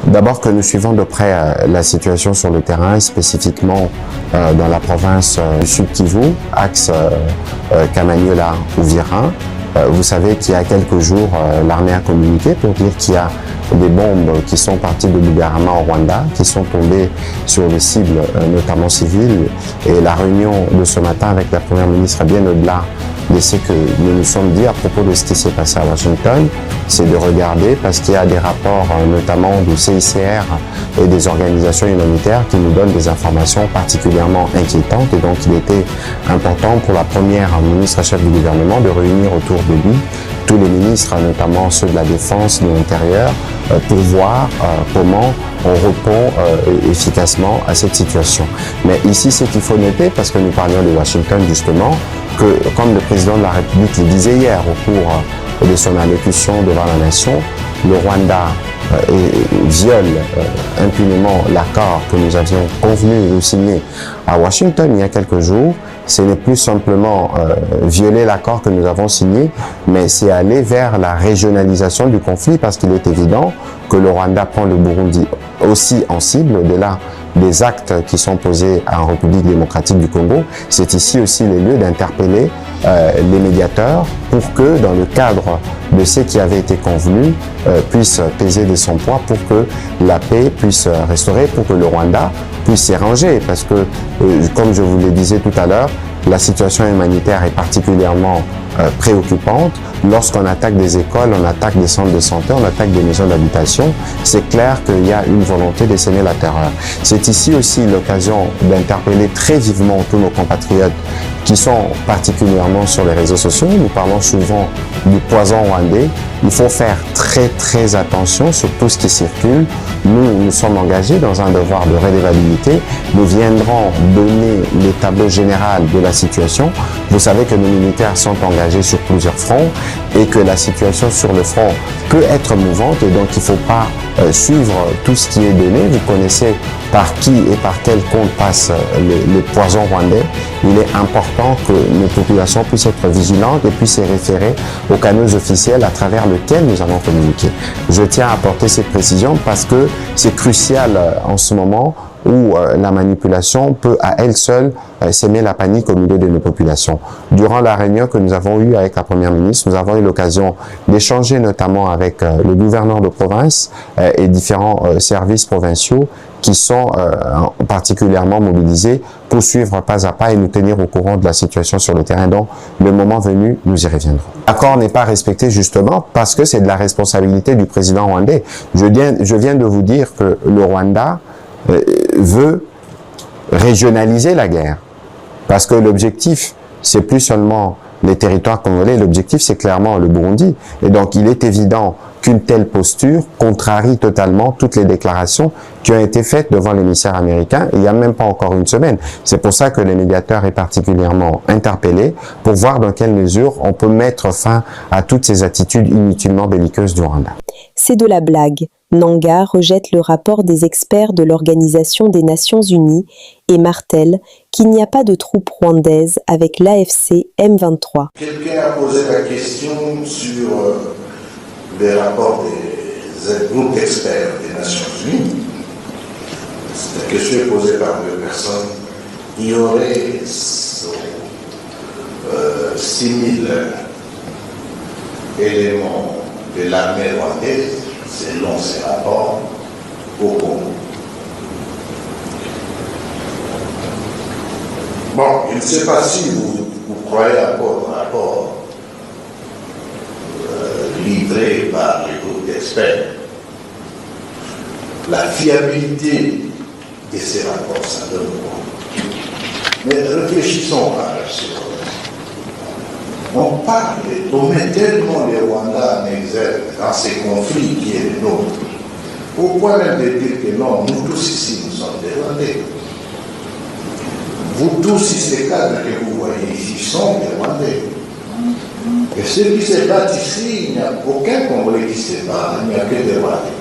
D'abord que nous suivons de près la situation sur le terrain, spécifiquement dans la province du Sud Kivu, axe Kamanyola-Uvira. Vous savez qu'il y a quelques jours, l'armée a communiqué pour dire qu'il y a des bombes qui sont parties de Bugarama au Rwanda, qui sont tombées sur les cibles, notamment civiles. Et la réunion de ce matin avec la Première ministre est bien au-delà de ce que nous nous sommes dit à propos de ce qui s'est passé à Washington, c'est de regarder, parce qu'il y a des rapports notamment du CICR et des organisations humanitaires qui nous donnent des informations particulièrement inquiétantes, et donc il était important pour la Première ministre chef du gouvernement de réunir autour de lui tous les ministres, notamment ceux de la Défense, de l'Intérieur, pour voir comment on répond efficacement à cette situation. Mais ici, ce qu'il faut noter, parce que nous parlions de Washington justement, que comme le président de la République le disait hier au cours de son allocution devant la nation, le Rwanda viole impunément l'accord que nous avions convenu de signer à Washington il y a quelques jours. Ce n'est plus simplement violer l'accord que nous avons signé, mais c'est aller vers la régionalisation du conflit, parce qu'il est évident que le Rwanda prend le Burundi aussi en cible, au-delà des actes qui sont posés en République démocratique du Congo. C'est ici aussi le lieu d'interpeller les médiateurs pour que, dans le cadre de ce qui avait été convenu, puisse peser de son poids pour que la paix puisse restaurer, pour que le Rwanda puisse s'y ranger. Parce que, comme je vous le disais tout à l'heure, la situation humanitaire est particulièrement préoccupante. Lorsqu'on attaque des écoles, on attaque des centres de santé, on attaque des maisons d'habitation, c'est clair qu'il y a une volonté de semer la terreur. C'est ici aussi l'occasion d'interpeller très vivement tous nos compatriotes qui sont particulièrement sur les réseaux sociaux. Nous parlons souvent du poison rwandais. Il faut faire très attention sur tout ce qui circule. Nous sommes engagés dans un devoir de redevabilité. Nous viendrons donner le tableau général de la situation. Vous savez que nos militaires sont engagés sur plusieurs fronts et que la situation sur le front peut être mouvante, et donc il ne faut pas suivre tout ce qui est donné. Vous connaissez par qui et par quel compte passe le poison rwandais. Il est important que nos populations puissent être vigilantes et puissent se référer aux canaux officiels à travers lesquels nous allons communiquer. Je tiens à apporter cette précision parce que c'est crucial en ce moment où la manipulation peut à elle seule s'aimer la panique au milieu de nos populations. Durant la réunion que nous avons eue avec la Première ministre, nous avons eu l'occasion d'échanger notamment avec le gouverneur de province et différents services provinciaux qui sont particulièrement mobilisés pour suivre pas à pas et nous tenir au courant de la situation sur le terrain. Donc, le moment venu, nous y reviendrons. L'accord n'est pas respecté justement parce que c'est de la responsabilité du président rwandais. Je viens de vous dire que le Rwanda veut régionaliser la guerre. Parce que l'objectif, c'est plus seulement les territoires congolais, l'objectif c'est clairement le Burundi. Et donc il est évident qu'une telle posture contrarie totalement toutes les déclarations qui ont été faites devant l'émissaire américain il n'y a même pas encore une semaine. C'est pour ça que le médiateur est particulièrement interpellé pour voir dans quelle mesure on peut mettre fin à toutes ces attitudes inutilement belliqueuses du Rwanda. C'est de la blague. Nanga rejette le rapport des experts de l'Organisation des Nations Unies et martèle qu'il n'y a pas de troupes rwandaises avec l'AFC M23. Quelqu'un a posé la question sur les rapports des groupes d'experts des Nations Unies. Cette question est posée par deux personnes. Il y aurait 6000 éléments de l'armée rwandaise, selon ces rapports, au Congo. Bon, je ne sais pas si vous croyez à votre rapport livré par les groupes d'experts. La fiabilité de ces rapports, ça donne quoi? Mais réfléchissons par la suite. On parle, on met tellement les Rwandais en exergue dans ces conflits qui est le nôtre. Pourquoi même de dire que non, nous tous ici, nous sommes des Rwandais. Vous tous, si ces cadres que vous voyez ici sont des Rwandais. Et ceux qui se battent ici, il n'y a aucun Congolais qui se bat, il n'y a que des Rwandais.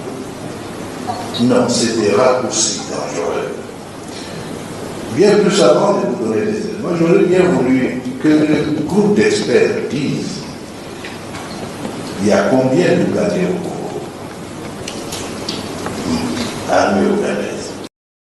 Non, c'est des raccourcis dangereux. Bien plus avant de vous donner des éléments, j'aurais bien voulu que le groupe d'experts dise il y a combien de Ougandais au Congo. armée ougandais.